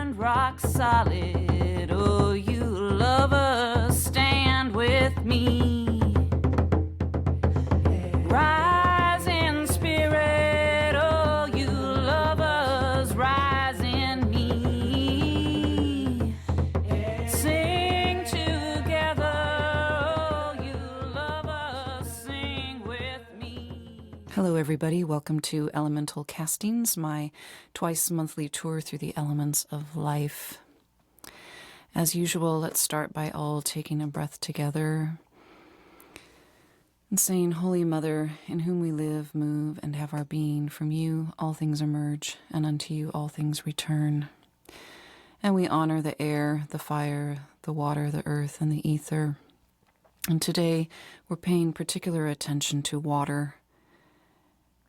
stand rock solid. Oh, you lovers, stand with me. Rise in spirit, oh, you lovers, rise in me. Sing together, oh, you lovers, sing with me. Hello, everybody. Welcome to Elemental Castings, my twice-monthly tour through the elements of life. As usual, let's start by all taking a breath together and saying, Holy Mother, in whom we live, move, and have our being, from you all things emerge, and unto you all things return. And we honor the air, the fire, the water, the earth, and the ether. And today we're paying particular attention to water,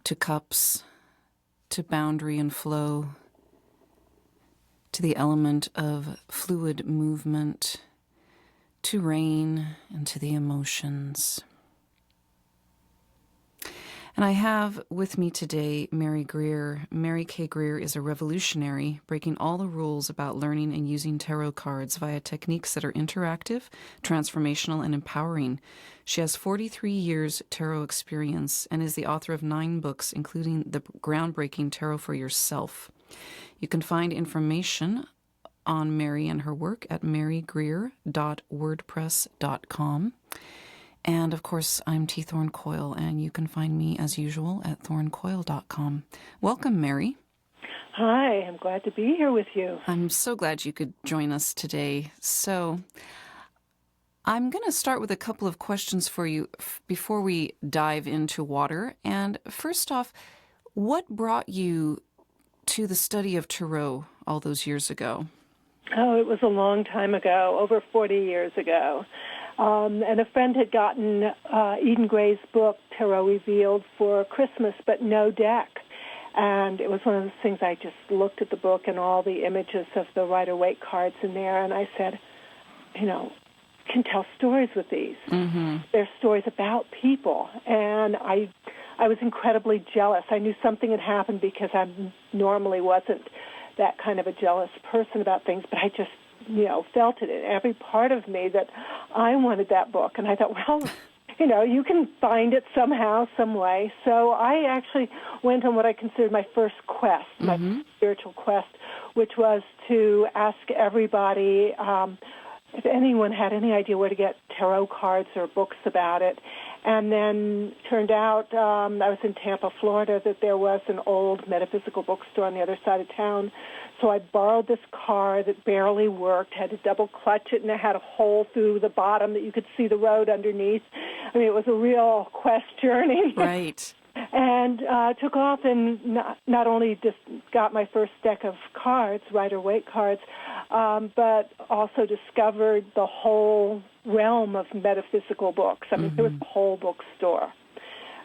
to cups, to boundary and flow, to the element of fluid movement, to rain, and to the emotions. And I have with me today Mary Greer. Mary K. Greer is a revolutionary, breaking all the rules about learning and using tarot cards via techniques that are interactive, transformational, and empowering. She has 43 years tarot experience and is the author of 9 books, including the groundbreaking Tarot for Yourself. You can find information on Mary and her work at marygreer.wordpress.com. And, of course, I'm T. Thorn Coyle, and you can find me, as usual, at thorncoyle.com. Welcome, Mary. Hi, I'm glad to be here with you. I'm so glad you could join us today. So I'm going to start with a couple of questions for you before we dive into water. And first off, what brought you to the study of tarot all those years ago? Oh, it was a long time ago, over 40 years ago. And a friend had gotten Eden Gray's book, Tarot Revealed, for Christmas, but no deck. And it was one of those things, I just looked at the book and all the images of the Rider-Waite cards in there, and I said, you know, can tell stories with these. Mm-hmm. They're stories about people. And I was incredibly jealous. I knew something had happened because I normally wasn't that kind of a jealous person about things, but I just felt it in every part of me that I wanted that book. And I thought, well, you can find it somehow, some way. So I actually went on what I considered my first quest, my spiritual quest, which was to ask everybody if anyone had any idea where to get tarot cards or books about it. And then turned out, I was in Tampa, Florida, that there was an old metaphysical bookstore on the other side of town. So I borrowed this car that barely worked, had to double clutch it, and it had a hole through the bottom that you could see the road underneath. I mean, it was a real quest journey. Right. And took off and not only just got my first deck of cards, Rider-Waite cards, but also discovered the whole realm of metaphysical books. I mean, there was a whole bookstore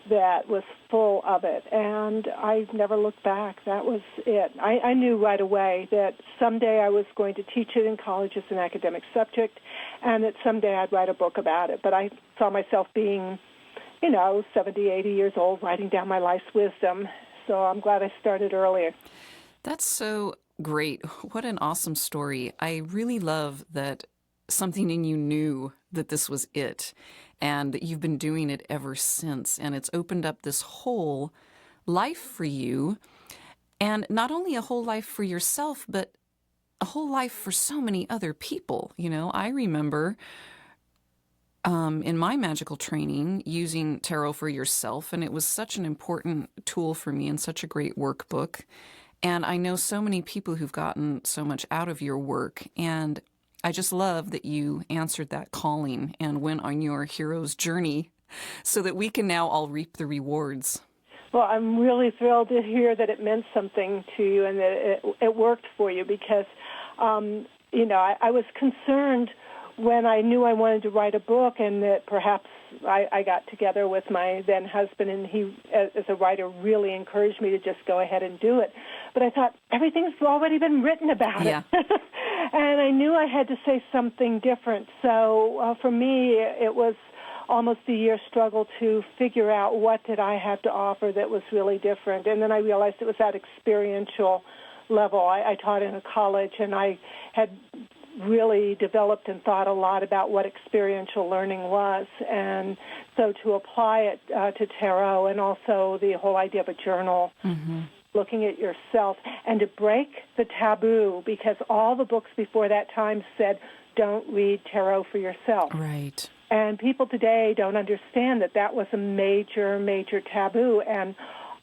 that was full of it, and I never looked back. That was it. I knew right away that someday I was going to teach it in college as an academic subject, and that someday I'd write a book about it. But I saw myself being 70, 80 years old, writing down my life's wisdom. So I'm glad I started earlier. That's so great. What an awesome story. I really love that something in you knew that this was it and that you've been doing it ever since. And it's opened up this whole life for you. And not only a whole life for yourself, but a whole life for so many other people. I remember in my magical training using Tarot for Yourself, and it was such an important tool for me and such a great workbook. And I know so many people who've gotten so much out of your work, and I just love that you answered that calling and went on your hero's journey so that we can now all reap the rewards. Well, I'm really thrilled to hear that it meant something to you and that it worked for you because, I was concerned when I knew I wanted to write a book and that perhaps I got together with my then husband and he, as a writer, really encouraged me to just go ahead and do it. But I thought, everything's already been written about it. And I knew I had to say something different. So for me, it was almost a year struggle to figure out what did I have to offer that was really different. And then I realized it was that experiential level. I taught in a college, and I had really developed and thought a lot about what experiential learning was. And so to apply it to tarot, and also the whole idea of a journal, looking at yourself, and to break the taboo, because all the books before that time said, don't read tarot for yourself. Right. And people today don't understand that that was a major, major taboo. And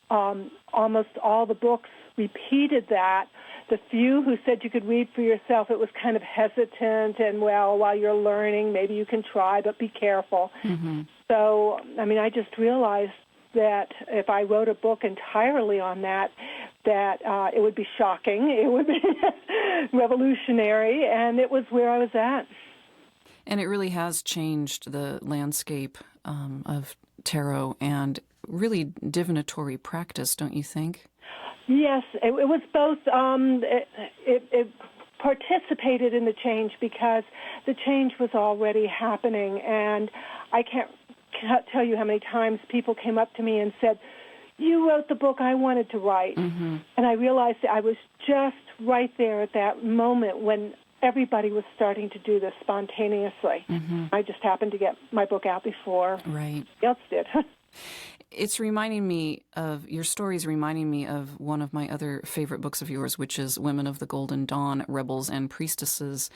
almost all the books repeated that. The few who said you could read for yourself, it was kind of hesitant, and, well, while you're learning, maybe you can try, but be careful. So, I mean, I just realized that if I wrote a book entirely on that it would be shocking, it would be revolutionary, and it was where I was at. And it really has changed the landscape of tarot and really divinatory practice, don't you think? Yes, it was both. It participated in the change because the change was already happening, and I can't tell you how many times people came up to me and said, you wrote the book I wanted to write. And I realized that I was just right there at that moment when everybody was starting to do this spontaneously. I just happened to get my book out before right. else did. It's reminding me of, your stories reminding me of one of my other favorite books of yours, which is Women of the Golden Dawn, Rebels and Priestesses,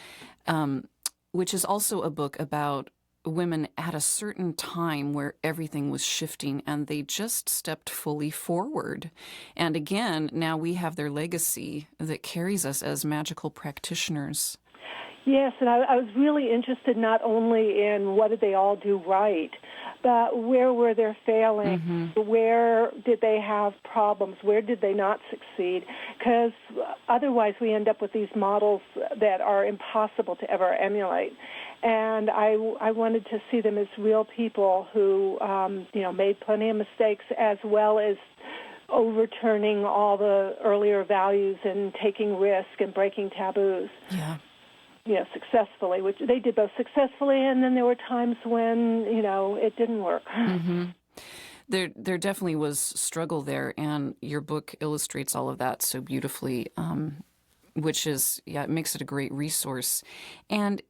which is also a book about women at a certain time where everything was shifting and they just stepped fully forward. And again, now we have their legacy that carries us as magical practitioners. Yes, and I was really interested not only in what did they all do right, but where were they failing? Where did they have problems? Where did they not succeed? Because otherwise we end up with these models that are impossible to ever emulate. And I wanted to see them as real people who, made plenty of mistakes, as well as overturning all the earlier values and taking risk and breaking taboos. Yeah. Successfully, which they did both successfully, and then there were times when, it didn't work. There definitely was struggle there, and your book illustrates all of that so beautifully, which is, it makes it a great resource. And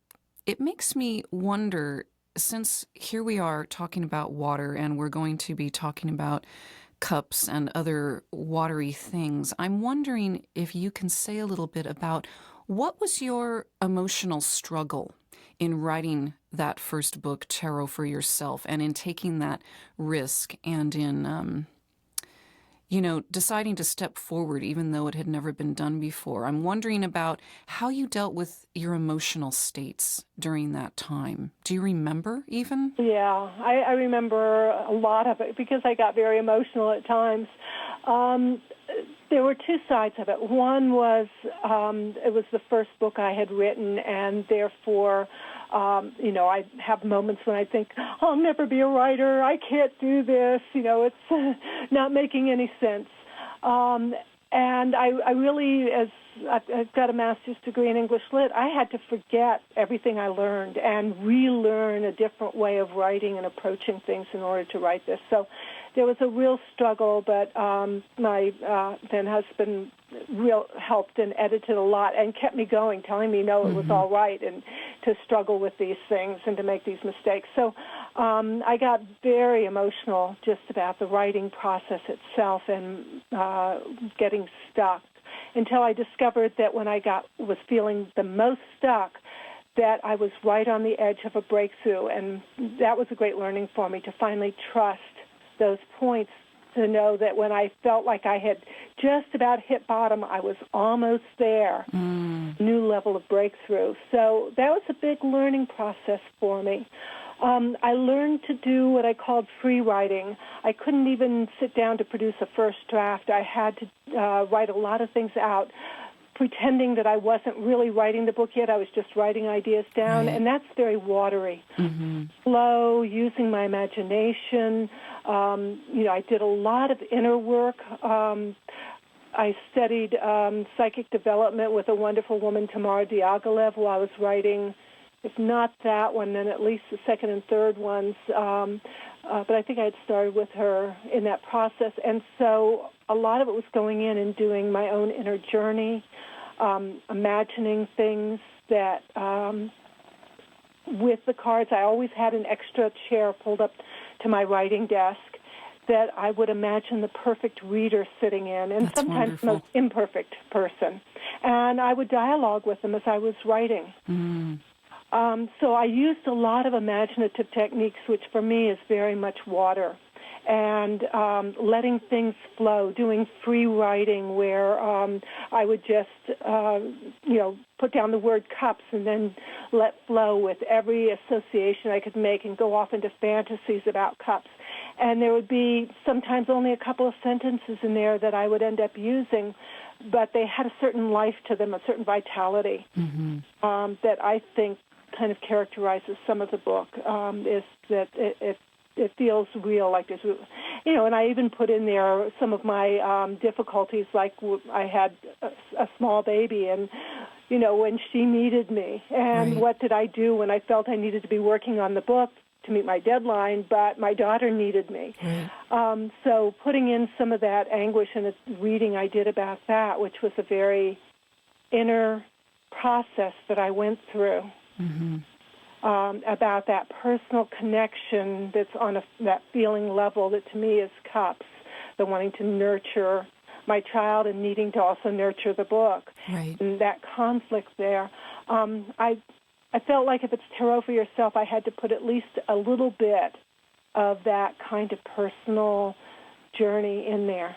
it makes me wonder, since here we are talking about water, and we're going to be talking about cups and other watery things, I'm wondering if you can say a little bit about what was your emotional struggle in writing that first book, Tarot for Yourself, and in taking that risk and in, deciding to step forward even though it had never been done before? I'm wondering about how you dealt with your emotional states during that time. Do you remember even? Yeah, I remember a lot of it because I got very emotional at times. There were two sides of it. One was it was the first book I had written, and therefore, I have moments when I think, I'll never be a writer, I can't do this, it's not making any sense. And I really, as I've got a master's degree in English Lit, I had to forget everything I learned and relearn a different way of writing and approaching things in order to write this. So there was a real struggle, but my then husband helped and edited a lot and kept me going, telling me, no, it was all right, and to struggle with these things and to make these mistakes. So I got very emotional just about the writing process itself and getting stuck, until I discovered that when I was feeling the most stuck, that I was right on the edge of a breakthrough, and that was a great learning for me, to finally trust those points, to know that when I felt like I had just about hit bottom, I was almost there, new level of breakthrough. So that was a big learning process for me. I learned to do what I called free writing. I couldn't even sit down to produce a first draft. I had to write a lot of things out, pretending that I wasn't really writing the book yet. I was just writing ideas down, and that's very watery. Slow, using my imagination. I did a lot of inner work. I studied psychic development with a wonderful woman, Tamara Diaghilev, while I was writing, if not that one, then at least the second and third ones. but I think I had started with her in that process. And so a lot of it was going in and doing my own inner journey, imagining things that, with the cards, I always had an extra chair pulled up to my writing desk that I would imagine the perfect reader sitting in, and That's sometimes wonderful. the most imperfect person. And I would dialogue with them as I was writing. So I used a lot of imaginative techniques, which for me is very much water, and letting things flow, doing free writing where I would just, put down the word cups and then let flow with every association I could make and go off into fantasies about cups. And there would be sometimes only a couple of sentences in there that I would end up using, but they had a certain life to them, a certain vitality that I think kind of characterizes some of the book, is that it feels real, like there's, and I even put in there some of my difficulties, like I had a small baby, and, when she needed me, and what did I do when I felt I needed to be working on the book to meet my deadline, but my daughter needed me. So putting in some of that anguish in a reading I did about that, which was a very inner process that I went through. About that personal connection that's on that feeling level that to me is cups, the wanting to nurture my child and needing to also nurture the book. And that conflict there. I felt like if it's tarot for yourself, I had to put at least a little bit of that kind of personal journey in there.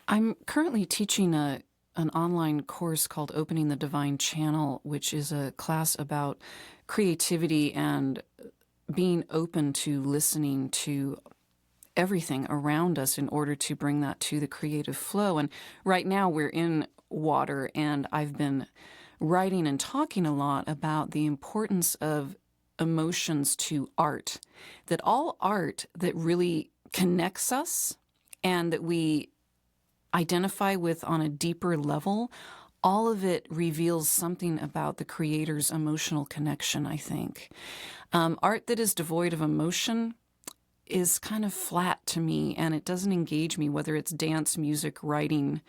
I'm currently teaching an online course called Opening the Divine Channel, which is a class about creativity and being open to listening to everything around us in order to bring that to the creative flow. And right now we're in water, and I've been writing and talking a lot about the importance of emotions to art, that all art that really connects us and that we identify with on a deeper level, all of it reveals something about the creator's emotional connection, I think. Art that is devoid of emotion is kind of flat to me, and it doesn't engage me, whether it's dance, music, writing.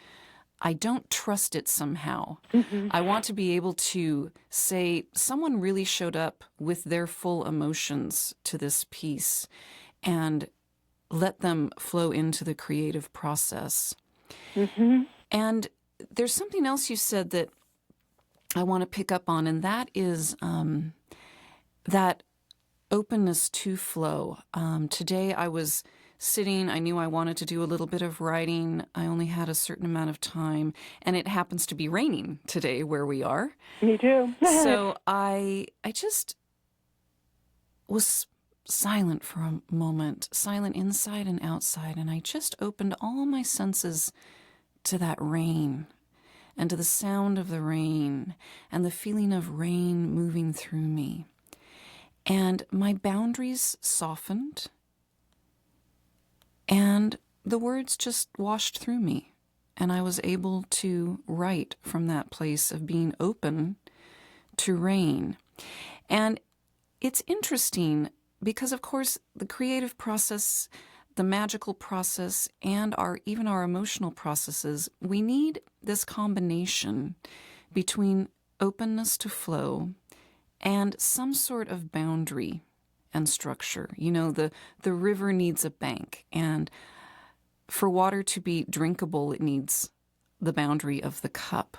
I don't trust it somehow. I want to be able to say someone really showed up with their full emotions to this piece and let them flow into the creative process. And there's something else you said that I want to pick up on, and that is that openness to flow. Today I was sitting, I knew I wanted to do a little bit of writing. I only had a certain amount of time, and it happens to be raining today where we are. Me too. So I just was silent for a moment, silent inside and outside, and I just opened all my senses to that rain and to the sound of the rain and the feeling of rain moving through me. And my boundaries softened, and the words just washed through me, and I was able to write from that place of being open to rain. And it's interesting because, of course, the creative process, the magical process, and even our emotional processes, we need this combination between openness to flow and some sort of boundary and structure. The river needs a bank, and for water to be drinkable, it needs the boundary of the cup.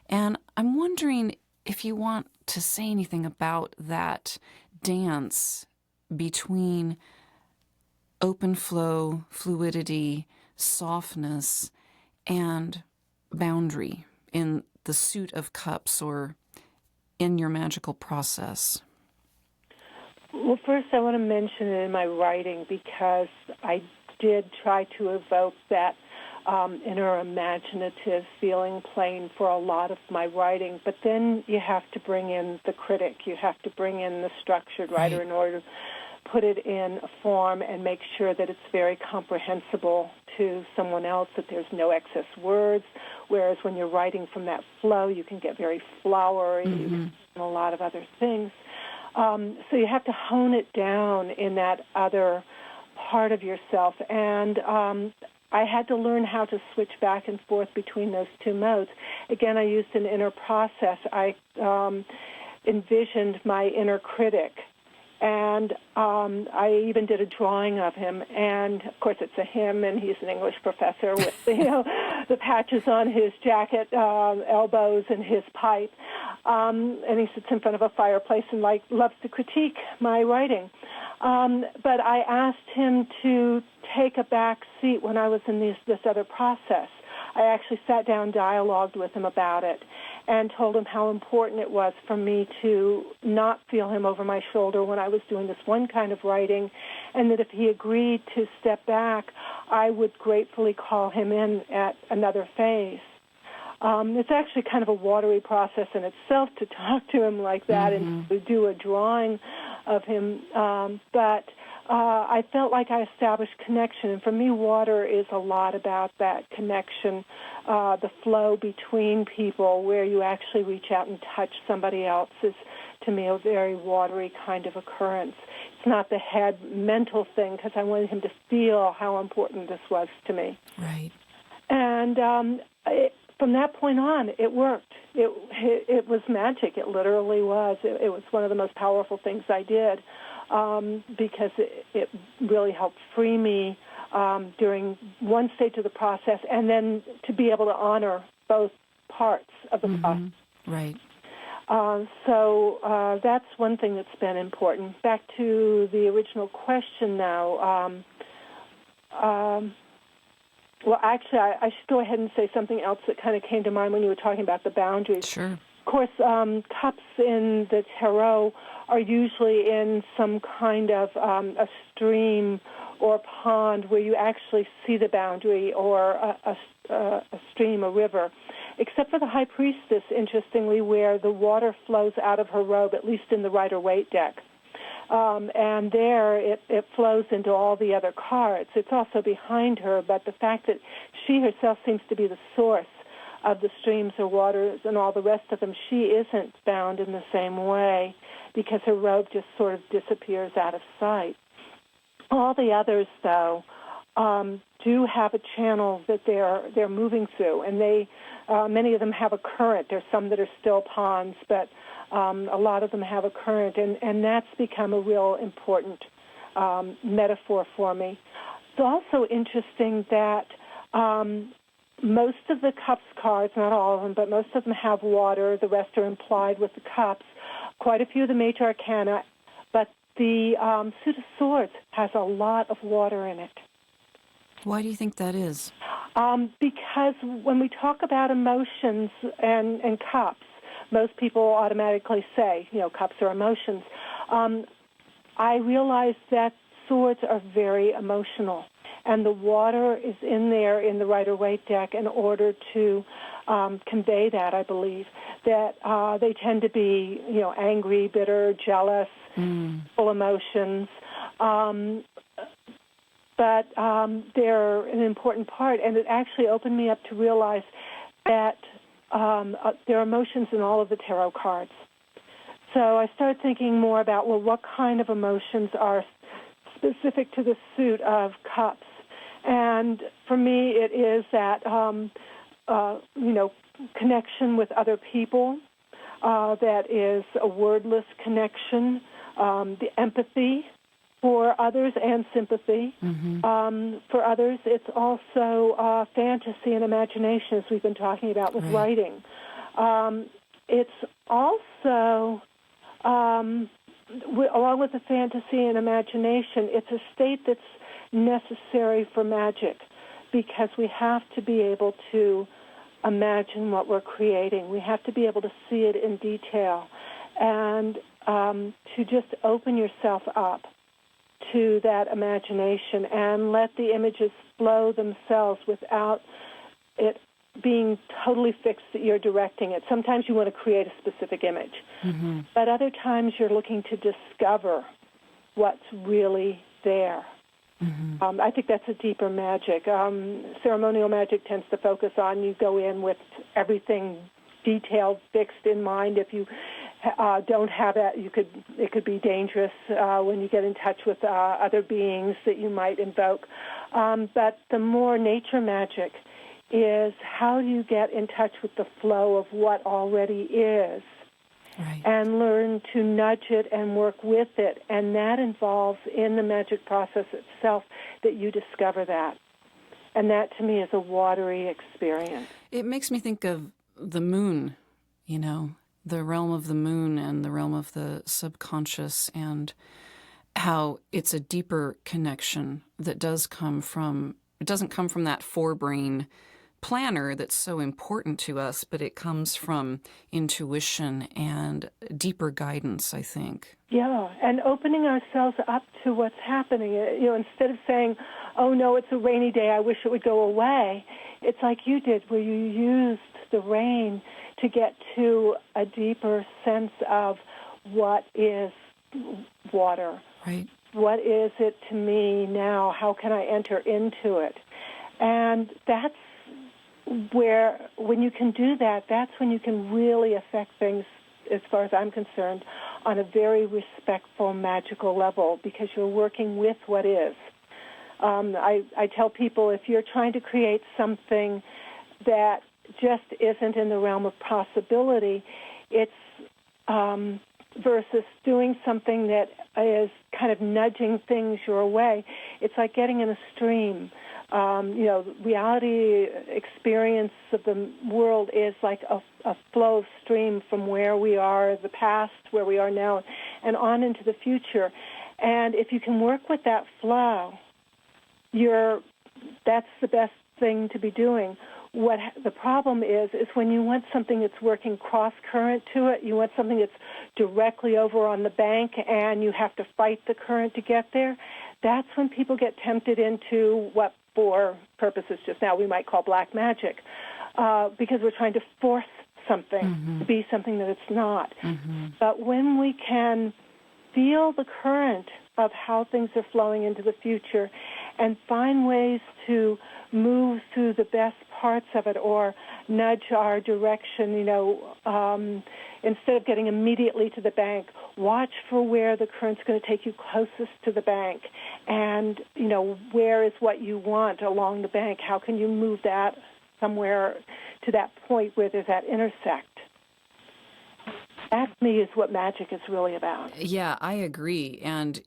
And I'm wondering if you want to say anything about that dance between open flow, fluidity, softness, and boundary in the suit of cups or in your magical process. Well, first I want to mention it in my writing because I did try to evoke that inner imaginative feeling plane for a lot of my writing, but then you have to bring in the critic. You have to bring in the structured writer in order to put it in a form and make sure that it's very comprehensible to someone else, that there's no excess words, whereas when you're writing from that flow, you can get very flowery, you can do a lot of other things. So you have to hone it down in that other part of yourself. And I had to learn how to switch back and forth between those two modes. Again, I used an inner process. I envisioned my inner critic. And I even did a drawing of him, and of course it's a him, and he's an English professor with the patches on his jacket, elbows, and his pipe, and he sits in front of a fireplace and loves to critique my writing. But I asked him to take a back seat when I was in this other process. I actually sat down, dialogued with him about it, and told him how important it was for me to not feel him over my shoulder when I was doing this one kind of writing, and that if he agreed to step back, I would gratefully call him in at another phase. It's actually kind of a watery process in itself to talk to him like that and to do a drawing of him, but I felt like I established connection, and for me, water is a lot about that connection, the flow between people where you actually reach out and touch somebody else is, to me, a very watery kind of occurrence. It's not the head mental thing, because I wanted him to feel how important this was to me. Right. And from that point on, it worked. It was magic. It literally was. It was one of the most powerful things I did. Because it really helped free me during one stage of the process, and then to be able to honor both parts of the process. Right. So that's one thing that's been important. Back to the original question now. Well, actually, I should go ahead and say something else that kind of came to mind when you were talking about the boundaries. Sure. Of course, cups in the tarot are usually in some kind of a stream or pond where you actually see the boundary, or a stream, a river, except for the High Priestess, interestingly, where the water flows out of her robe, at least in the Rider-Waite deck. And there it flows into all the other cards. It's also behind her, but the fact that she herself seems to be the source of the streams or waters and all the rest of them, she isn't bound in the same way because her robe just sort of disappears out of sight. All the others, though, do have a channel that they're moving through, and many of them have a current. There's some that are still ponds, but a lot of them have a current, and that's become a real important metaphor for me. It's also interesting that most of the cups cards, not all of them, but most of them have water. The rest are implied with the cups. Quite a few of the major arcana, but the suit of swords has a lot of water in it. Why do you think that is? Because when we talk about emotions and cups, most people automatically say, cups are emotions. I realize that swords are very emotional. And the water is in there in the Rider-Waite deck in order to convey that, I believe, that they tend to be, angry, bitter, jealous, full emotions. But they're an important part, and it actually opened me up to realize that there are emotions in all of the tarot cards. So I started thinking more about, what kind of emotions are specific to the suit of cups? And for me, it is that, connection with other people. That is a wordless connection. The empathy for others and sympathy for others. It's also fantasy and imagination, as we've been talking about with writing. It's also, along with the fantasy and imagination, it's a state that's necessary for magic, because we have to be able to imagine what we're creating. We have to be able to see it in detail, and to just open yourself up to that imagination and let the images flow themselves without it being totally fixed that you're directing it. Sometimes you want to create a specific image, but other times you're looking to discover what's really there. I think that's a deeper magic. Ceremonial magic tends to focus on you go in with everything detailed, fixed in mind. If you don't have it. It could be dangerous when you get in touch with other beings that you might invoke. But the more nature magic is, how do you get in touch with the flow of what already is, right, and learn to nudge it and work with it. And that involves, in the magic process itself, that you discover that. And that, to me, is a watery experience. It makes me think of the moon, the realm of the moon and the realm of the subconscious, and how it's a deeper connection that doesn't come from that forebrain planner that's so important to us, but it comes from intuition and deeper guidance, I think. Yeah, and opening ourselves up to what's happening. Instead of saying, oh, no, it's a rainy day, I wish it would go away, it's like you did, where you used the rain to get to a deeper sense of what is water. Right. What is it to me now? How can I enter into it? And that's where, when you can do that, that's when you can really affect things, as far as I'm concerned, on a very respectful, magical level, because you're working with what is. I tell people, if you're trying to create something that just isn't in the realm of possibility, it's versus doing something that is kind of nudging things your way, it's like getting in a stream. Reality experience of the world is like a flow stream from where we are, the past, where we are now, and on into the future. And if you can work with that flow, that's the best thing to be doing. What the problem is when you want something that's working cross-current to it, you want something that's directly over on the bank and you have to fight the current to get there, that's when people get tempted into what, for purposes just now, we might call black magic, because we're trying to force something to be something that it's not. Mm-hmm. But when we can feel the current of how things are flowing into the future and find ways to move through the best parts of it or nudge our direction, instead of getting immediately to the bank, watch for where the current's going to take you closest to the bank and, where is what you want along the bank. How can you move that somewhere to that point where there's that intersect? That, to me, is what magic is really about. Yeah, I agree. And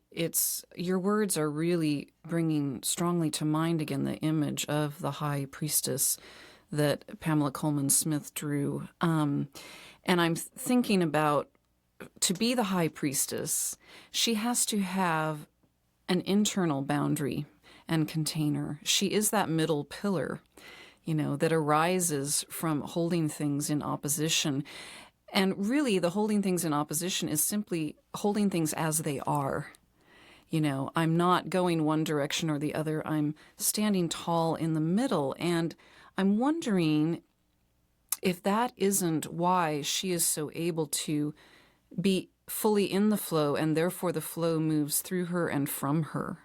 your words are really bringing strongly to mind again the image of the High Priestess that Pamela Coleman Smith drew. And I'm thinking about, to be the High Priestess, she has to have an internal boundary and container. She is that middle pillar, that arises from holding things in opposition. And really, the holding things in opposition is simply holding things as they are. I'm not going one direction or the other. I'm standing tall in the middle. And I'm wondering if that isn't why she is so able to be fully in the flow, and therefore the flow moves through her and from her.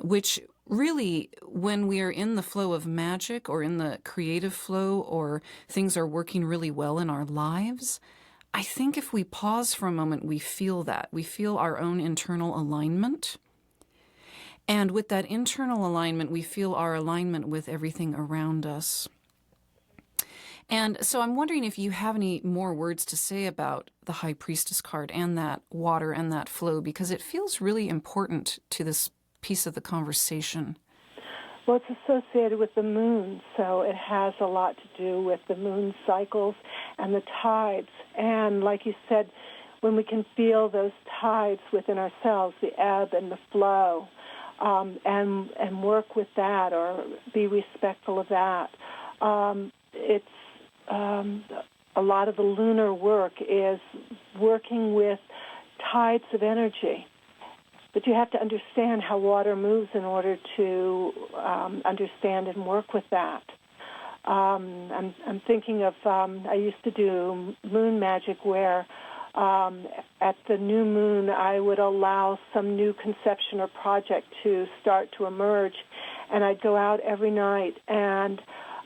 Which really, when we are in the flow of magic or in the creative flow or things are working really well in our lives, I think if we pause for a moment, we feel that. We feel our own internal alignment. And with that internal alignment, we feel our alignment with everything around us. And so I'm wondering if you have any more words to say about the High Priestess card and that water and that flow, because it feels really important to this piece of the conversation. Well, it's associated with the moon, so it has a lot to do with the moon cycles and the tides. And like you said, when we can feel those tides within ourselves, the ebb and the flow, and work with that or be respectful of that, it's a lot of the lunar work is working with tides of energy. But you have to understand how water moves in order to understand and work with that. I'm thinking of, I used to do moon magic where at the new moon I would allow some new conception or project to start to emerge, and I'd go out every night and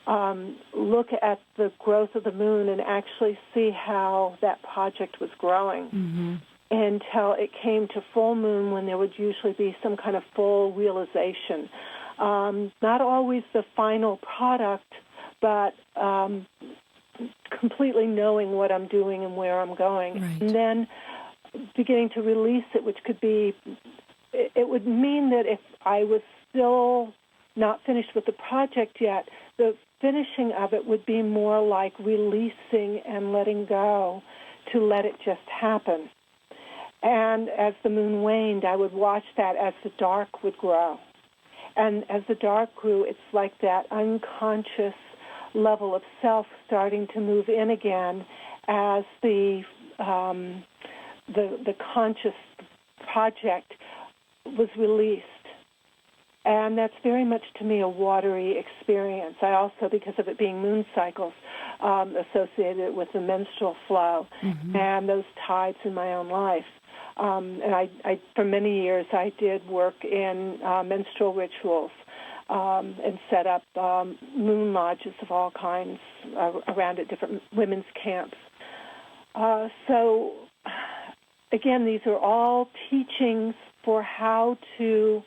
look at the growth of the moon and actually see how that project was growing until it came to full moon, when there would usually be some kind of full realization. Not always the final product, but completely knowing what I'm doing and where I'm going. Right. And then beginning to release it, which could be, it would mean that if I was still not finished with the project yet, the finishing of it would be more like releasing and letting go, to let it just happen. And as the moon waned, I would watch that as the dark would grow. And as the dark grew, it's like that unconscious level of self starting to move in again as the conscious project was released. And that's very much, to me, a watery experience. I also, because of it being moon cycles, associated with the menstrual flow and those tides in my own life. And I, for many years, I did work in menstrual rituals and set up moon lodges of all kinds around at different women's camps. So, again, these are all teachings for how to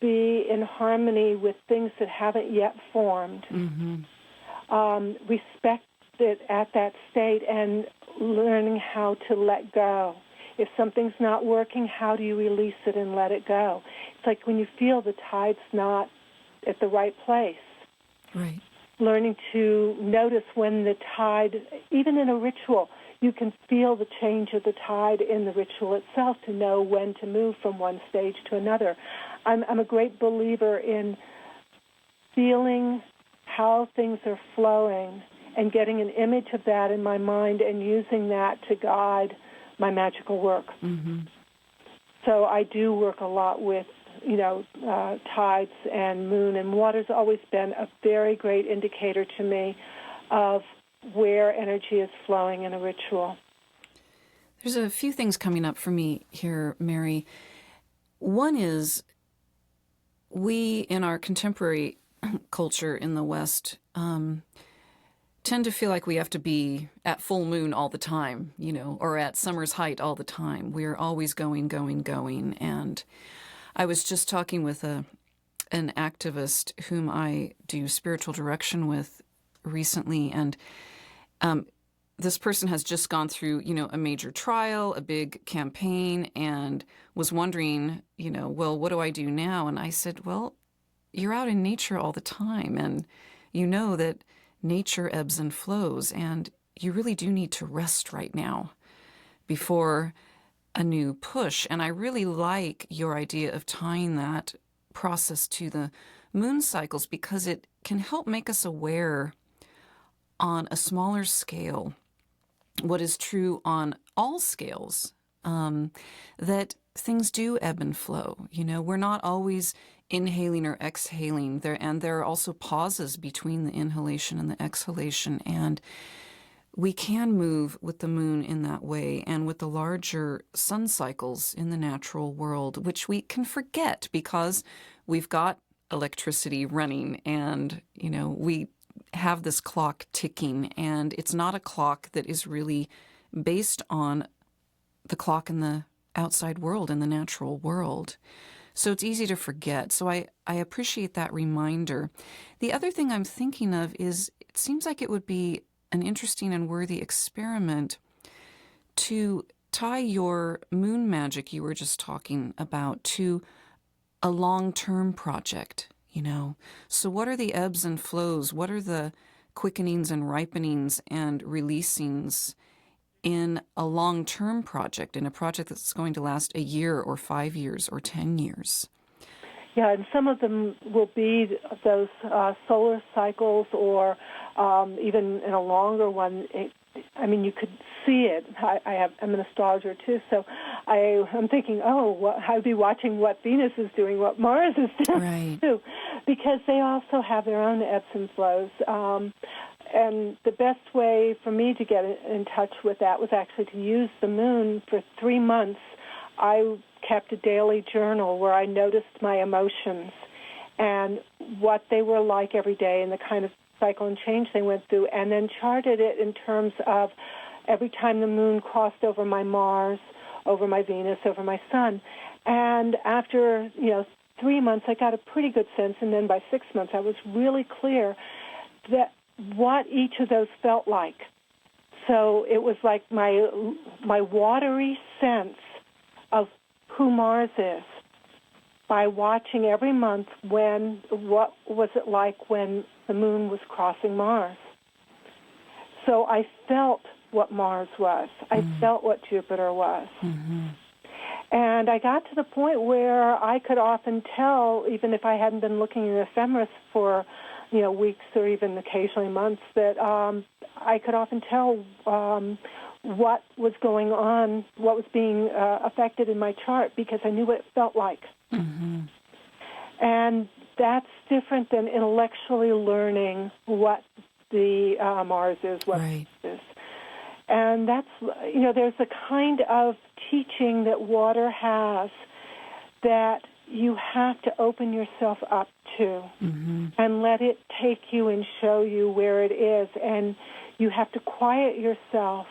be in harmony with things that haven't yet formed. Respect it at that state and learning how to let go. If something's not working, how do you release it and let it go? It's like when you feel the tide's not at the right place. Right. Learning to notice when the tide, even in a ritual, you can feel the change of the tide in the ritual itself to know when to move from one stage to another. I'm a great believer in feeling how things are flowing and getting an image of that in my mind and using that to guide my magical work. So I do work a lot with, tides and moon, and water's always been a very great indicator to me of where energy is flowing in a ritual. There's a few things coming up for me here, Mary. One is, we in our contemporary culture in the West tend to feel like we have to be at full moon all the time, or at summer's height all the time. We're always going. And I was just talking with an activist whom I do spiritual direction with recently, and this person has just gone through, a major trial, a big campaign, and was wondering, well, what do I do now? And I said, well, you're out in nature all the time, and you know that nature ebbs and flows, and you really do need to rest right now before a new push. And I really like your idea of tying that process to the moon cycles, because it can help make us aware on a smaller scale what is true on all scales, that things do ebb and flow. We're not always inhaling or exhaling there, and there are also pauses between the inhalation and the exhalation, and we can move with the moon in that way, and with the larger sun cycles in the natural world, which we can forget because we've got electricity running, and we have this clock ticking, and it's not a clock that is really based on the clock in the outside world, in the natural world. So it's easy to forget. So I appreciate that reminder. The other thing I'm thinking of is, it seems like it would be an interesting and worthy experiment to tie your moon magic you were just talking about to a long-term project, So what are the ebbs and flows? What are the quickenings and ripenings and releasings in a long-term project, in a project that's going to last a year or 5 years or 10 years? Yeah, and some of them will be those solar cycles, or even in a longer one. You could see it. I'm an astrologer too, so I'm thinking, I'd be watching what Venus is doing, what Mars is doing, right, too, because they also have their own ebbs and flows. And the best way for me to get in touch with that was actually to use the moon. For 3 months, I kept a daily journal where I noticed my emotions and what they were like every day, and the kind of cycle and change they went through, and then charted it in terms of every time the moon crossed over my Mars, over my Venus, over my Sun. And after, 3 months, I got a pretty good sense, and then by 6 months, I was really clear that what each of those felt like. So it was like my watery sense of who Mars is by watching every month what was it like when the moon was crossing Mars. So I felt what Mars was. I felt what Jupiter was. Mm-hmm. And I got to the point where I could often tell, even if I hadn't been looking at ephemeris for, weeks or even occasionally months, that I could often tell what was going on, what was being affected in my chart, because I knew what it felt like. Mm-hmm. And that's different than intellectually learning what the Mars is, what right. it is. And that's, there's a kind of teaching that water has that you have to open yourself up to and let it take you and show you where it is. And you have to quiet yourself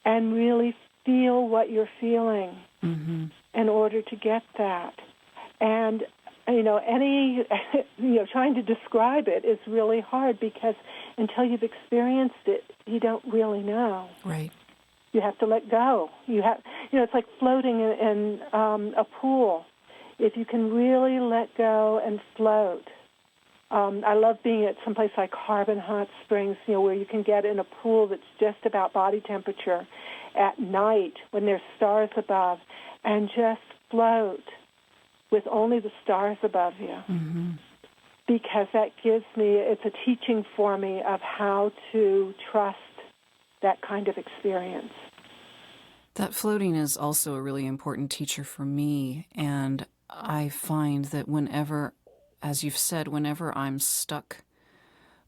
and really feel what you're feeling in order to get that. And trying to describe it is really hard because until you've experienced it, you don't really know. Right. You have to let go. It's like floating in a pool. If you can really let go and float. I love being at someplace like Harbin Hot Springs, where you can get in a pool that's just about body temperature at night when there's stars above and just float with only the stars above you. Mm-hmm. Because that it's a teaching for me of how to trust that kind of experience. That floating is also a really important teacher for me, and I find that whenever, as you've said, whenever I'm stuck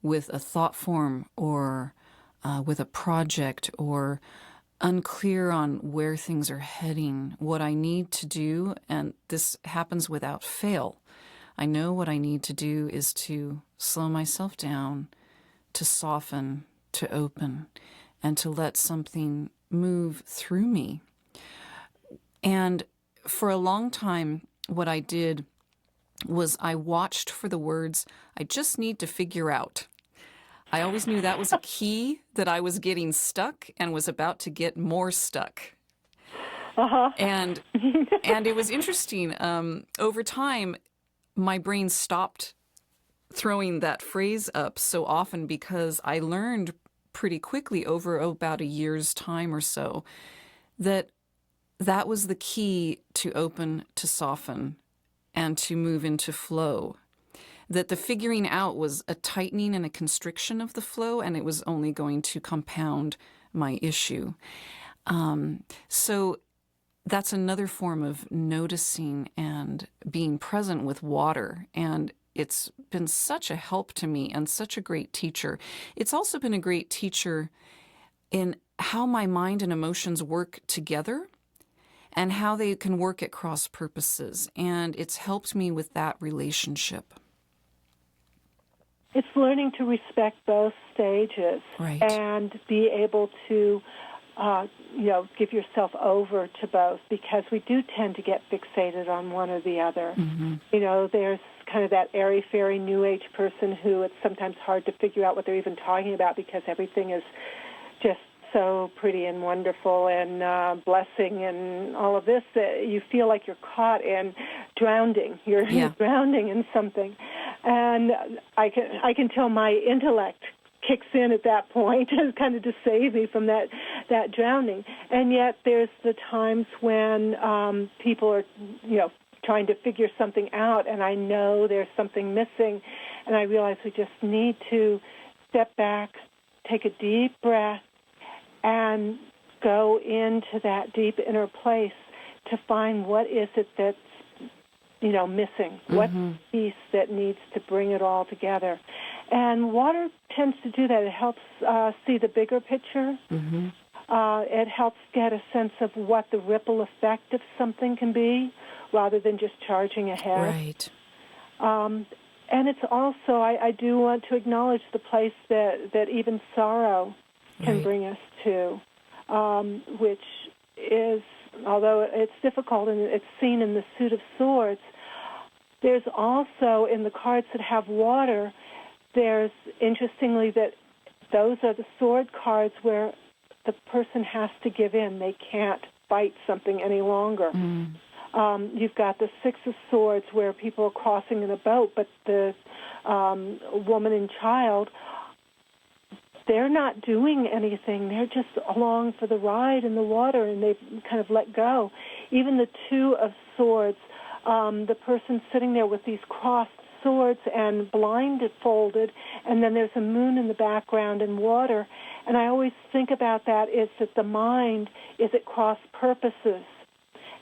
with a thought form or with a project or unclear on where things are heading, what I need to do, and this happens without fail, I know what I need to do is to slow myself down, to soften, to open, and to let something move through me. And for a long time, what I did was I watched for the words, I just need to figure out. I always knew that was a key that I was getting stuck and was about to get more stuck. Uh-huh. And it was interesting. Over time, my brain stopped throwing that phrase up so often because I learned pretty quickly over about a year's time or so that was the key to open, to soften, and to move into flow. That the figuring out was a tightening and a constriction of the flow, and it was only going to compound my issue. So that's another form of noticing and being present with water. And it's been such a help to me and such a great teacher. It's also been a great teacher in how my mind and emotions work together and how they can work at cross purposes. And it's helped me with that relationship. It's learning to respect both stages, right, and be able to give yourself over to both, because we do tend to get fixated on one or the other. Mm-hmm. There's kind of that airy-fairy New Age person who it's sometimes hard to figure out what they're even talking about because everything is just so pretty and wonderful and blessing and all of this that you feel like you're caught in drowning. You're drowning in something. And I can tell my intellect kicks in at that point kind of to save me from that drowning. And yet there's the times when people are, trying to figure something out, and I know there's something missing, and I realize we just need to step back, take a deep breath, and go into that deep inner place to find what is it that's, missing, what's the piece that needs to bring it all together. And water tends to do that. It helps see the bigger picture. Mm-hmm. It helps get a sense of what the ripple effect of something can be rather than just charging ahead. Right. And it's also, I do want to acknowledge the place that even sorrow can bring us to, which is, although it's difficult and it's seen in the Suit of Swords, there's also, in the cards that have water, there's, interestingly, that those are the sword cards where the person has to give in. They can't fight something any longer. You've got the Six of Swords where people are crossing in a boat, but the woman and child, they're not doing anything. They're just along for the ride in the water, and they've kind of let go. Even the Two of Swords, the person sitting there with these crossed swords and blindfolded, and then there's a moon in the background and water. And I always think about that is that the mind is at cross purposes.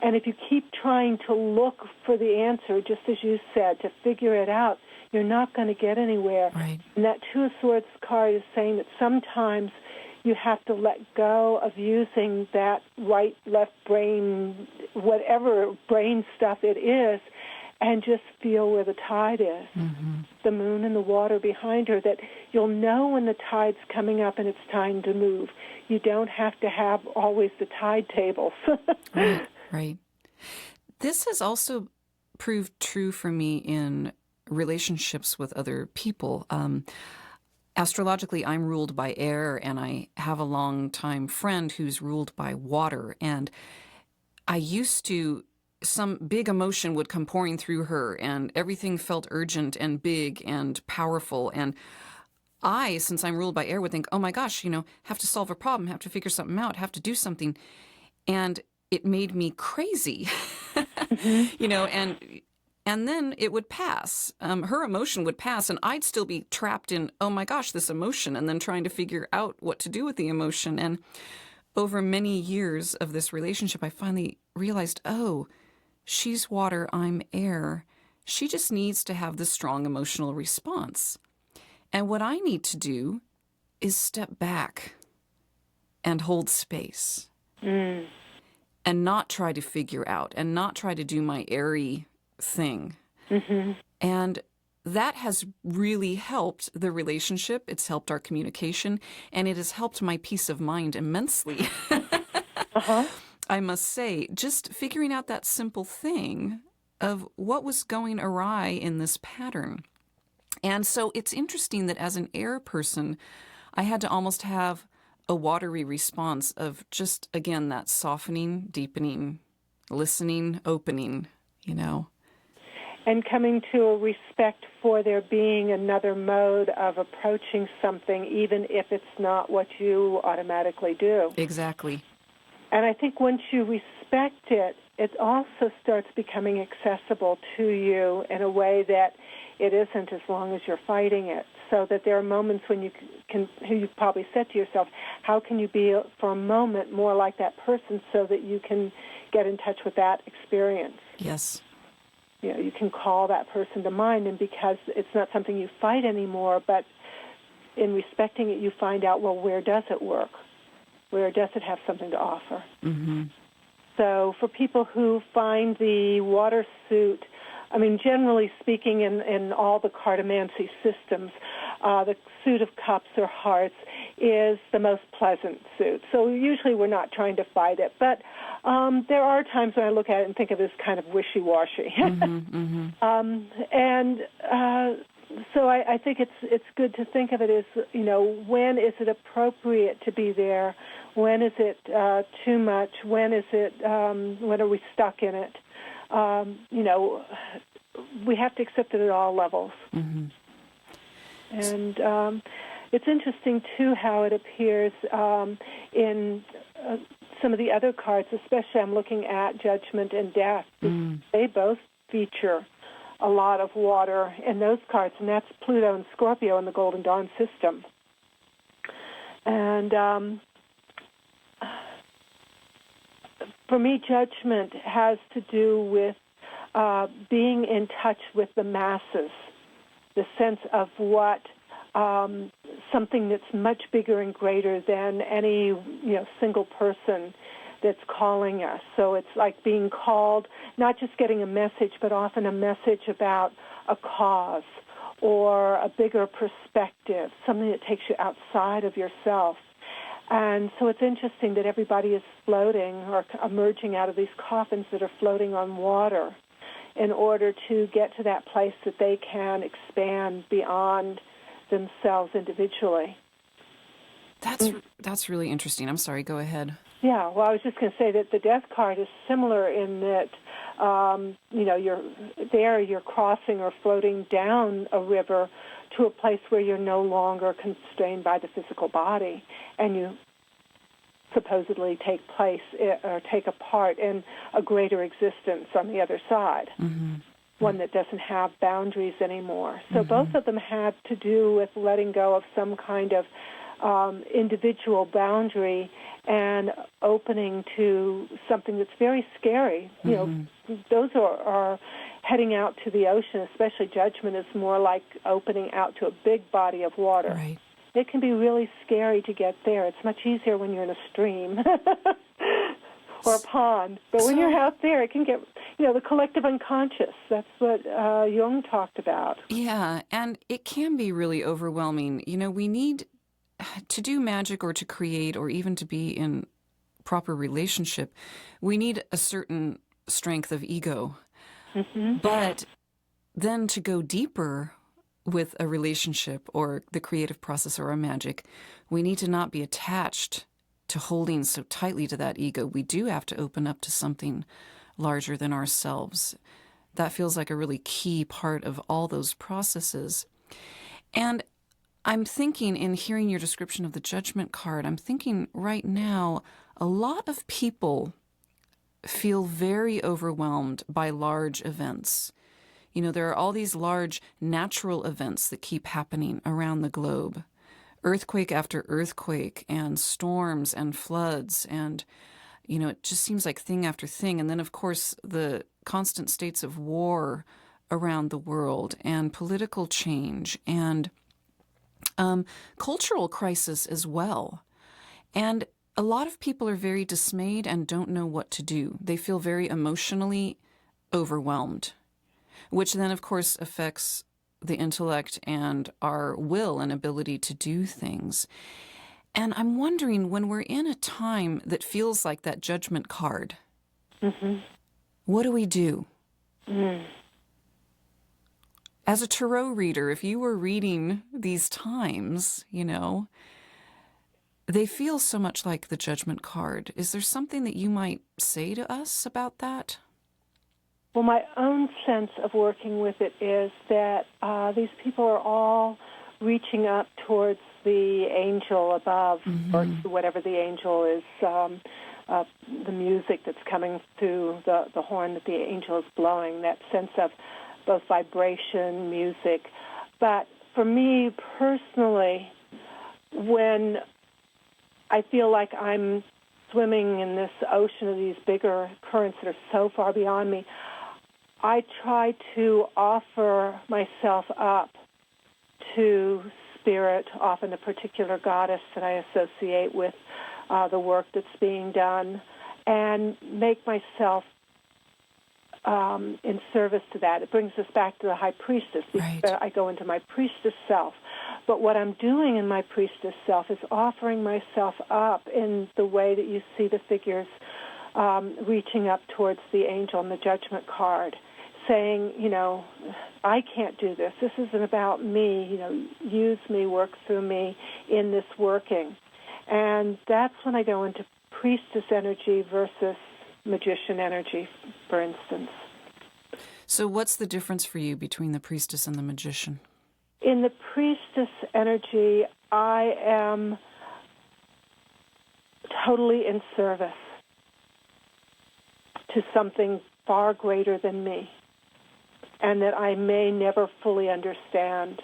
And if you keep trying to look for the answer, just as you said, to figure it out, you're not going to get anywhere. Right. And that Two of Swords card is saying that sometimes you have to let go of using that right, left brain, whatever brain stuff it is, and just feel where the tide is. The moon and the water behind her, that you'll know when the tide's coming up and it's time to move. You don't have to have always the tide tables. Right. This has also proved true for me in relationships with other people. Astrologically, I'm ruled by air, and I have a long-time friend who's ruled by water. And I used to, some big emotion would come pouring through her, and everything felt urgent and big and powerful. And I, since I'm ruled by air, would think, oh my gosh, have to solve a problem, have to figure something out, have to do something. And it made me crazy, and then it would pass. Her emotion would pass, and I'd still be trapped in, oh my gosh, this emotion, and then trying to figure out what to do with the emotion. And over many years of this relationship, I finally realized, oh, she's water, I'm air. She just needs to have this strong emotional response. And what I need to do is step back and hold space. And not try to figure out, and not try to do my airy thing. And that has really helped the relationship. It's helped our communication, and it has helped my peace of mind immensely. I must say, just figuring out that simple thing of what was going awry in this pattern. And so it's interesting that as an air person, I had to almost have a watery response of just, again, that softening, deepening, listening, opening, And coming to a respect for there being another mode of approaching something, even if it's not what you automatically do. Exactly. And I think once you respect it, it also starts becoming accessible to you in a way that it isn't as long as you're fighting it. So that there are moments when you've probably said to yourself, how can you be for a moment more like that person so that you can get in touch with that experience? Yes. You can call that person to mind, and because it's not something you fight anymore, but in respecting it, you find out, well, where does it work? Where does it have something to offer? So for people who find the water suit, generally speaking, in all the cartomancy systems, the suit of cups or hearts is the most pleasant suit. So usually we're not trying to fight it. But there are times when I look at it and think of it as kind of wishy-washy. So I think it's good to think of it as, when is it appropriate to be there? When is it too much? When is it? When are we stuck in it? We have to accept it at all levels. And it's interesting, too, how it appears in some of the other cards, especially I'm looking at Judgment and Death. They both feature a lot of water in those cards, and that's Pluto and Scorpio in the Golden Dawn system. And for me, Judgment has to do with being in touch with the masses, the sense of what something that's much bigger and greater than any single person that's calling us. So it's like being called, not just getting a message, but often a message about a cause or a bigger perspective, something that takes you outside of yourself. And so it's interesting that everybody is floating or emerging out of these coffins that are floating on water in order to get to that place that they can expand beyond themselves individually. That's really interesting. I'm sorry, go ahead. Yeah, well, I was just going to say that the death card is similar in that, you're crossing or floating down a river to a place where you're no longer constrained by the physical body, and you supposedly take a part in a greater existence on the other side, one that doesn't have boundaries anymore. So both of them have to do with letting go of some kind of individual boundary and opening to something that's very scary. You know, those are heading out to the ocean, especially judgment is more like opening out to a big body of water. Right. It can be really scary to get there. It's much easier when you're in a stream or a pond. But when you're out there, it can get, the collective unconscious. That's what Jung talked about. Yeah, and it can be really overwhelming. We need to do magic or to create or even to be in proper relationship. We need a certain strength of ego. But then to go deeper with a relationship or the creative process or a magic, we need to not be attached to holding so tightly to that ego. We do have to open up to something larger than ourselves. That feels like a really key part of all those processes. And I'm thinking, in hearing your description of the judgment card, I'm thinking right now a lot of people feel very overwhelmed by large events. There are all these large natural events that keep happening around the globe. Earthquake after earthquake and storms and floods and, it just seems like thing after thing. And then, of course, the constant states of war around the world and political change and cultural crisis as well. And a lot of people are very dismayed and don't know what to do. They feel very emotionally overwhelmed, which then, of course, affects the intellect and our will and ability to do things. And I'm wondering, when we're in a time that feels like that judgment card, what do we do? As a tarot reader, if you were reading these times, they feel so much like the judgment card. Is there something that you might say to us about that? Well, my own sense of working with it is that these people are all reaching up towards the angel above, or whatever the angel is, the music that's coming through the horn that the angel is blowing, that sense of both vibration, music. But for me personally, when I feel like I'm swimming in this ocean of these bigger currents that are so far beyond me, I try to offer myself up to spirit, often a particular goddess that I associate with the work that's being done, and make myself in service to that. It brings us back to the High Priestess. Right. I go into my priestess self. But what I'm doing in my priestess self is offering myself up in the way that you see the figures reaching up towards the angel in the judgment card, saying, I can't do this. This isn't about me. Use me, work through me in this working. And that's when I go into priestess energy versus magician energy, for instance. So what's the difference for you between the priestess and the magician? In the priestess energy, I am totally in service to something far greater than me, and that I may never fully understand,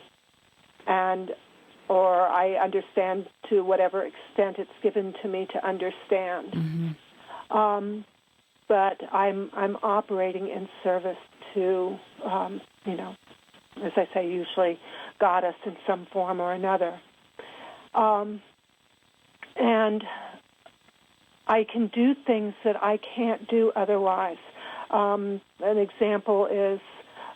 or I understand to whatever extent it's given to me to understand. But I'm operating in service to, as I say, usually goddess in some form or another. And I can do things that I can't do otherwise. An example is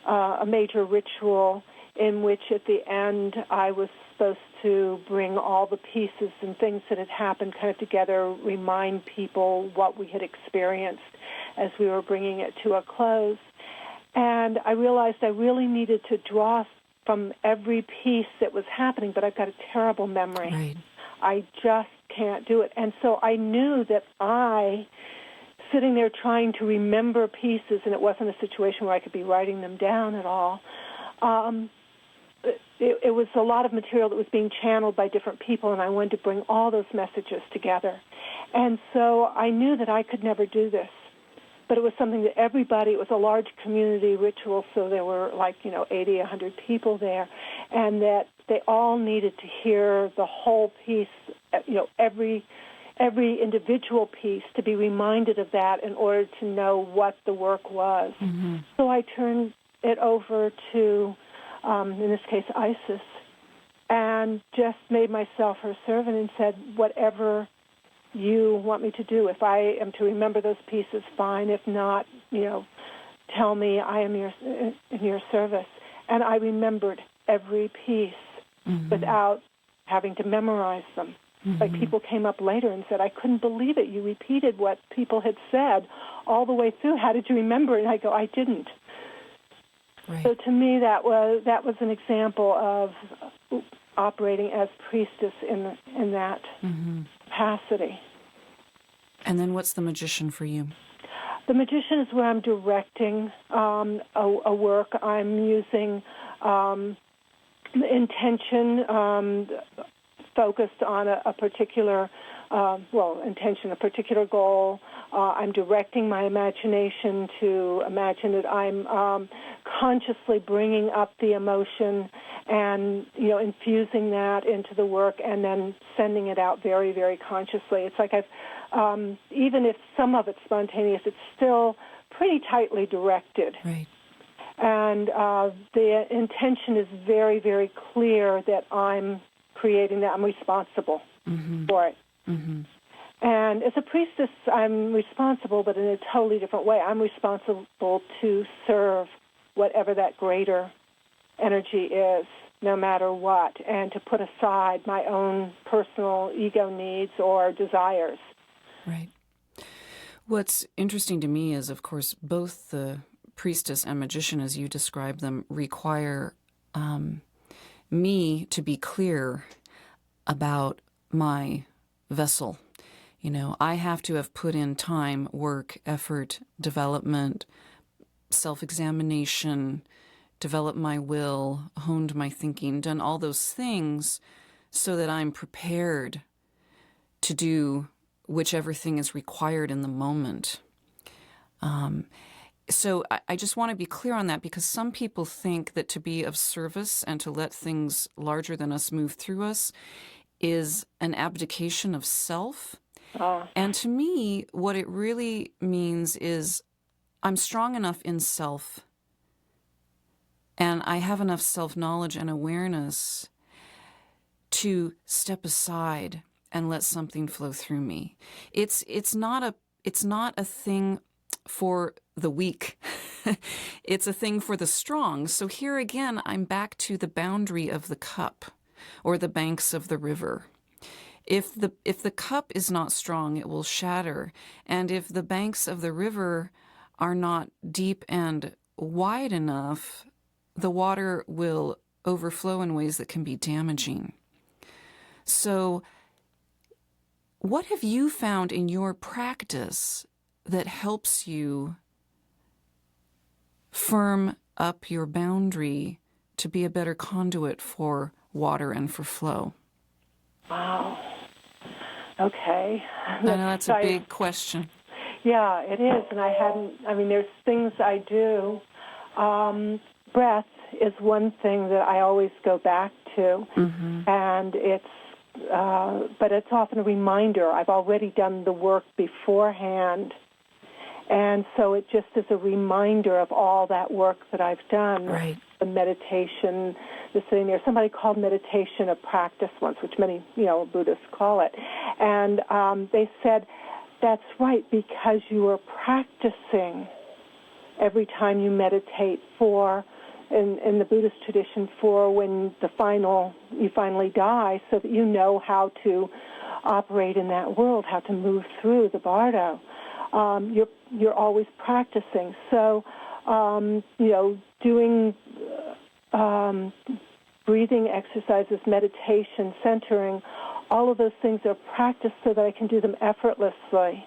a major ritual in which at the end I was supposed to bring all the pieces and things that had happened kind of together, remind people what we had experienced as we were bringing it to a close. And I realized I really needed to draw from every piece that was happening, but I've got a terrible memory. Right. I just can't do it. And so I knew that sitting there trying to remember pieces, and it wasn't a situation where I could be writing them down at all, it was a lot of material that was being channeled by different people, and I wanted to bring all those messages together. And so I knew that I could never do this. But it was something that everybody, it was a large community ritual, so there were 80, 100 people there, and that they all needed to hear the whole piece, every individual piece, to be reminded of that in order to know what the work was. Mm-hmm. So I turned it over to, in this case, Isis, and just made myself her servant and said, whatever you want me to do. If I am to remember those pieces, fine. If not, tell me. I am in your service. And I remembered every piece mm-hmm. without having to memorize them. Mm-hmm. Like people came up later and said, I couldn't believe it. You repeated what people had said all the way through. How did you remember it? And I go, I didn't. Right. So to me, that was an example of operating as priestess in that mm-hmm. capacity. And then what's the magician for you? The magician is where I'm directing a work. I'm using intention focused on a particular intention, a particular goal. I'm directing my imagination to imagine that I'm consciously bringing up the emotion and, infusing that into the work and then sending it out very, very consciously. It's like even if some of it's spontaneous, it's still pretty tightly directed. Right. And the intention is very, very clear that I'm creating that. I'm responsible mm-hmm. for it. Mm-hmm. And as a priestess, I'm responsible, but in a totally different way. I'm responsible to serve whatever that greater energy is, no matter what, and to put aside my own personal ego needs or desires. Right. What's interesting to me is, of course, both the priestess and magician, as you describe them, require me to be clear about my vessel. I have to have put in time, work, effort, development, self-examination, developed my will, honed my thinking, done all those things so that I'm prepared to do whichever thing is required in the moment. So I just want to be clear on that, because some people think that to be of service and to let things larger than us move through us is an abdication of self. And to me, what it really means is I'm strong enough in self, and I have enough self-knowledge and awareness to step aside and let something flow through me. It's not a thing for the weak. It's a thing for the strong. So here again, I'm back to the boundary of the cup or the banks of the river. If the cup is not strong, it will shatter. And if the banks of the river are not deep and wide enough, the water will overflow in ways that can be damaging. So what have you found in your practice that helps you firm up your boundary to be a better conduit for water and for flow? Wow. Okay. I know that's a big question. Yeah, it is. And there's things I do. Breath is one thing that I always go back to. Mm-hmm. And but it's often a reminder. I've already done the work beforehand. And so it just is a reminder of all that work that I've done. Right. The meditation, the sitting there. Somebody called meditation a practice once, which many, Buddhists call it. And they said, that's right, because you are practicing every time you meditate for in the Buddhist tradition for when you finally die, so that you know how to operate in that world, how to move through the bardo. You're always practicing. So, doing breathing exercises, meditation, centering, all of those things are practiced so that I can do them effortlessly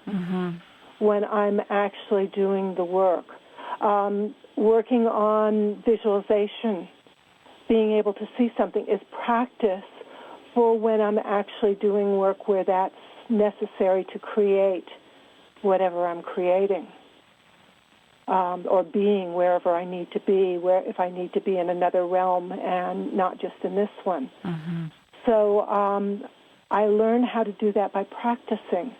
when I'm actually doing the work. Working on visualization, being able to see something is practice for when I'm actually doing work where that's necessary to create whatever I'm creating, or being wherever I need to be, if I need to be in another realm and not just in this one. So I learn how to do that by practicing.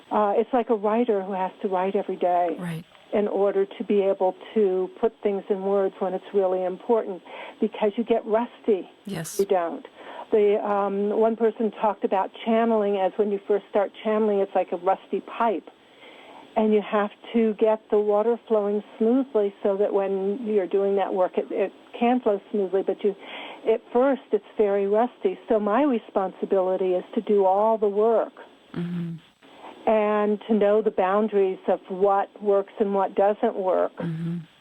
It's like a writer who has to write every day. Right. In order to be able to put things in words when it's really important, because you get rusty. Yes. You don't. One person talked about channeling as when you first start channeling, it's like a rusty pipe. And you have to get the water flowing smoothly so that when you're doing that work, it can flow smoothly, but at first it's very rusty. So my responsibility is to do all the work. And to know the boundaries of what works and what doesn't work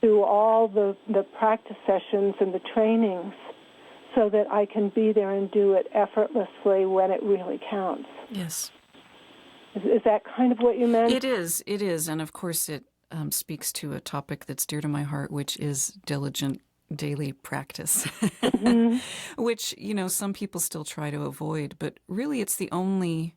through all the practice sessions and the trainings, so that I can be there and do it effortlessly when it really counts. Yes. Is that kind of what you meant? It is. And of course it speaks to a topic that's dear to my heart, which is diligent daily practice, which, some people still try to avoid, but really it's the only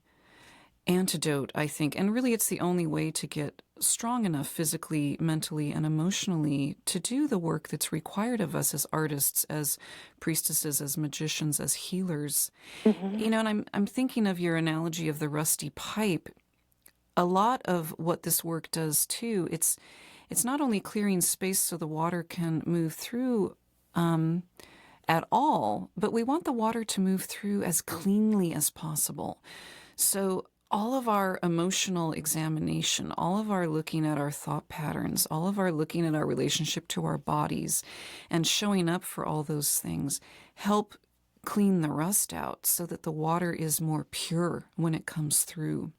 antidote, I think, and really it's the only way to get strong enough physically, mentally, and emotionally to do the work that's required of us as artists, as priestesses, as magicians, as healers. And I'm thinking of your analogy of the rusty pipe. A lot of what this work does too, it's not only clearing space so the water can move through at all, but we want the water to move through as cleanly as possible. So all of our emotional examination, all of our looking at our thought patterns, all of our looking at our relationship to our bodies and showing up for all those things help clean the rust out so that the water is more pure when it comes through.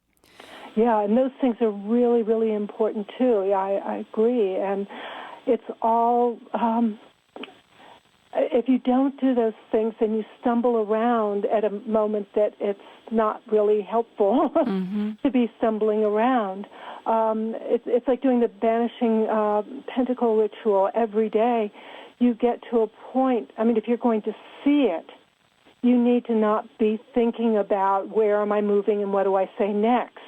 Yeah, and those things are really, really important too. Yeah, I agree. And it's all, if you don't do those things, then you stumble around at a moment that it's not really helpful to be stumbling around. It's like doing the banishing pentacle ritual every day. You get to a point, if you're going to see it, you need to not be thinking about where am I moving and what do I say next.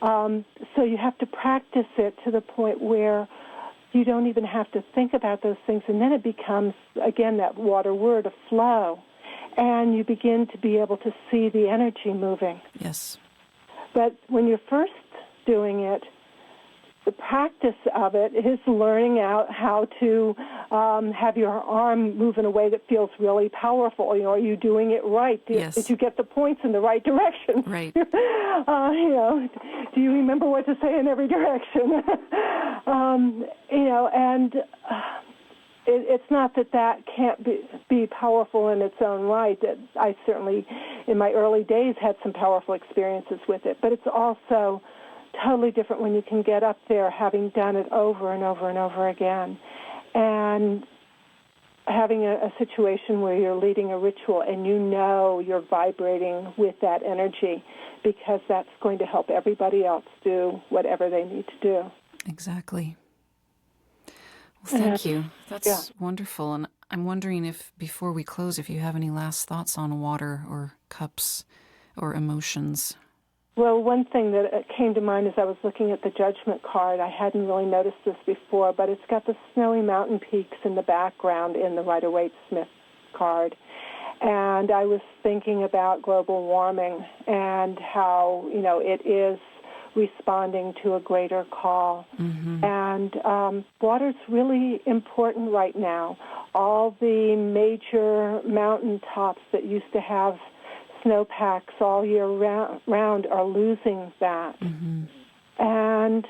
So you have to practice it to the point where you don't even have to think about those things, and then it becomes, again, that water word, a flow, and you begin to be able to see the energy moving. Yes. But when you're first doing it, the practice of it is learning out how to have your arm move in a way that feels really powerful. Are you doing it right? Yes. Did you get the points in the right direction? Right. Do you remember what to say in every direction? It's not that can't be powerful in its own right. I certainly, in my early days, had some powerful experiences with it, but it's also totally different when you can get up there having done it over and over and over again, and having a situation where you're leading a ritual and you're vibrating with that energy, because that's going to help everybody else do whatever they need to do. Exactly. Well, thank you. That's wonderful. And I'm wondering if, before we close, if you have any last thoughts on water or cups or emotions. Well, one thing that came to mind as I was looking at the judgment card, I hadn't really noticed this before, but it's got the snowy mountain peaks in the background in the Rider-Waite-Smith card. And I was thinking about global warming and how, it is responding to a greater call. And water's really important right now. All the major mountain tops that used to have snowpacks all year round are losing that. And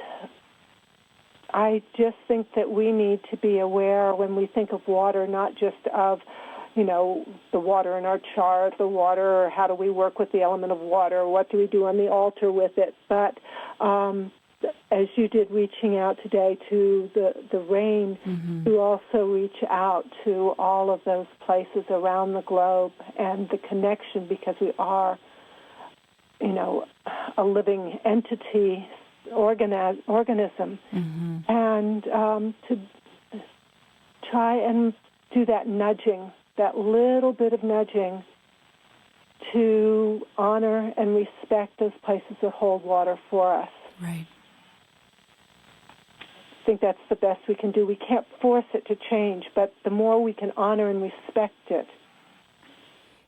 I just think that we need to be aware when we think of water, not just of, the water in our chart, the water, how do we work with the element of water, what do we do on the altar with it, but as you did reaching out today to the rain, to also reach out to all of those places around the globe and the connection, because we are, a living entity, organism, and to try and do that nudging, that little bit of nudging to honor and respect those places that hold water for us. Right. I think that's the best we can do. We can't force it to change, but the more we can honor and respect it.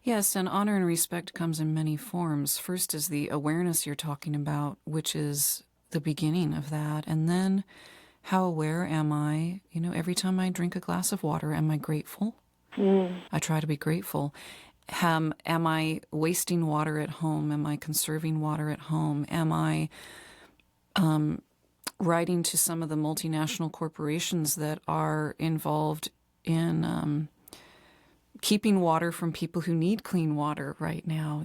Yes, and honor and respect comes in many forms. First is the awareness you're talking about, which is the beginning of that. And then how aware am I? Every time I drink a glass of water, am I grateful? I try to be grateful. Am I wasting water at home? Am I conserving water at home? Am I writing to some of the multinational corporations that are involved in keeping water from people who need clean water right now?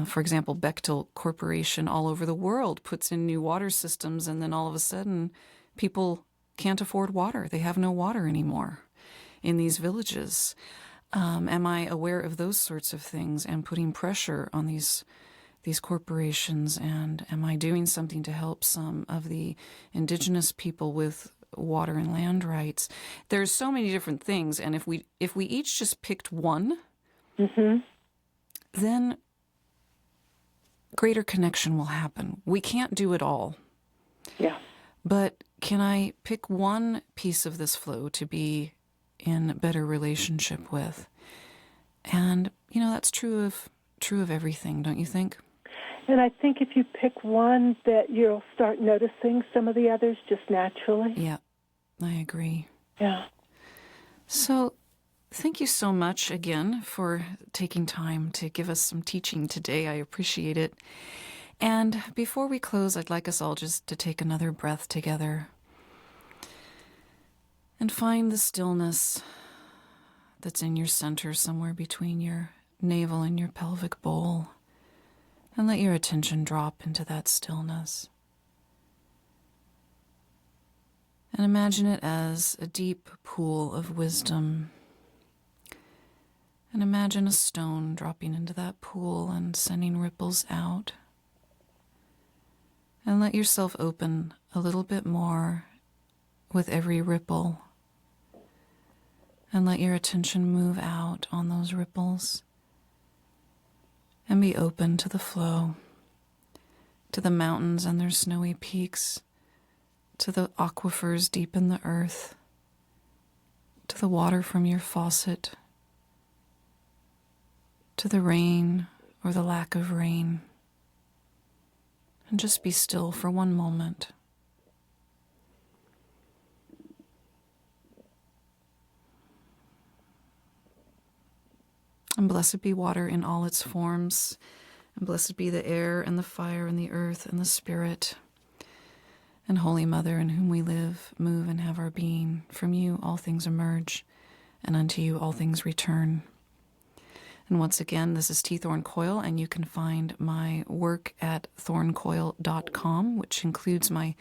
For example, Bechtel Corporation all over the world puts in new water systems, and then all of a sudden people can't afford water. They have no water anymore in these villages. Am I aware of those sorts of things and putting pressure on these corporations? And am I doing something to help some of the indigenous people with water and land rights? There's so many different things, and if we each just picked one, then greater connection will happen. We can't do it all. Yeah. But can I pick one piece of this flow to be in better relationship with? And that's true of everything, don't you think? And I think if you pick one, that you'll start noticing some of the others just naturally. Yeah, I agree. Yeah. So thank you so much again for taking time to give us some teaching today. I appreciate it. And before we close, I'd like us all just to take another breath together and find the stillness that's in your center, somewhere between your navel and your pelvic bowl. And let your attention drop into that stillness. And imagine it as a deep pool of wisdom. And imagine a stone dropping into that pool and sending ripples out. And let yourself open a little bit more with every ripple. And let your attention move out on those ripples. And be open to the flow, to the mountains and their snowy peaks, to the aquifers deep in the earth, to the water from your faucet, to the rain or the lack of rain. And just be still for one moment. And blessed be water in all its forms, and blessed be the air and the fire and the earth and the spirit. And Holy Mother, in whom we live, move, and have our being, from you all things emerge, and unto you all things return. And once again, this is T. Thorn Coyle, and you can find my work at thorncoyle.com, which includes my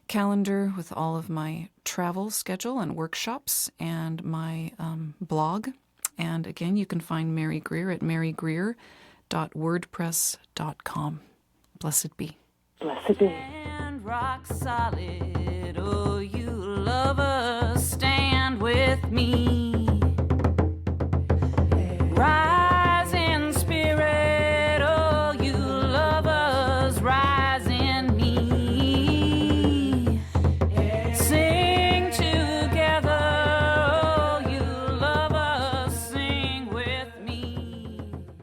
calendar with all of my travel schedule and workshops, and my blog. And again, you can find Mary Greer at marygreer.wordpress.com. Blessed be. Blessed be. And rock solid, oh, you lovers, stand with me.